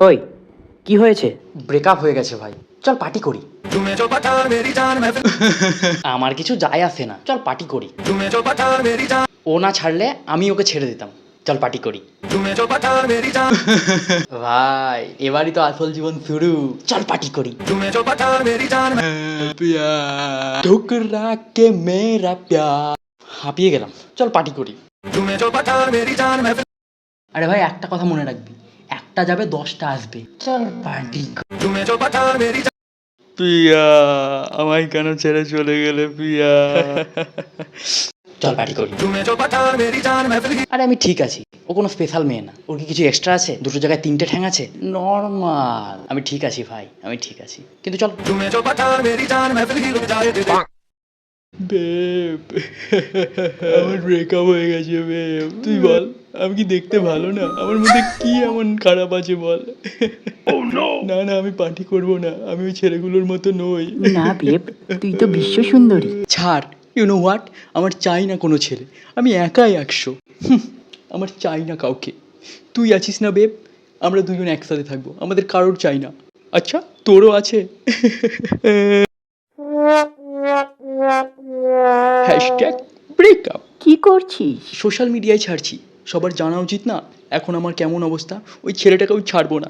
ওই কি হয়েছে? ব্রেকআপ হয়ে গেছে ভাই, চল পার্টি করি। আমার কিছু যায় আসে না, চল পার্টি করি। ও না ছাড়লে আমি ওকে ছেড়ে দিতাম, চল পার্টি করি। ভাই এবারই তো আসল জীবন শুরু, চল পার্টি করি। ঠুকরা কে মেরা প্যার। হাঁপিয়ে গেলাম, চল পার্টি করি। আরে ভাই একটা কথা মনে রাখবি, একটা যাবে 10টা আসবে, চল পার্টি। পিয়া আমায় কেন ছেড়ে চলে গেলে পিয়া? চল পার্টি করি। আরে আমি ঠিক আছি, ও কোনো স্পেশাল মেয়ে না। ওর কি কিছু এক্সট্রা আছে? দুটো জায়গায় 3টে ঠ্যাং আছে? নর্মাল। আমি ঠিক আছি ভাই, আমি ঠিক আছি, কিন্তু চল। বেব আমার ব্রেকআপ হয়ে গেছে বেব, তুই বল আমি কি দেখতে ভালো না? আমার মধ্যে কি এমন খারাপ আছে বল? না না আমি পার্টি করবো না, আমি ওই ছেলেগুলোর মতো নই। না বেব, তুই তো বিশ্ব সুন্দরী। ছাড়, ইউ নো হোয়াট, আমার চাই না কোনো ছেলে, আমি একাই 100। আমার চাই না কাউকে। তুই আছিস না বেব, আমরা দুজন একসাথে থাকবো, আমাদের কারোর চাই না। আচ্ছা তোরও আছে? Hashtag breakup. কি করছিস? সোশ্যাল মিডিয়ায় ছাড়ছি, সবার জানা উচিত না এখন আমার কেমন অবস্থা। ওই ছেলেটাকেও ছাড়বো না।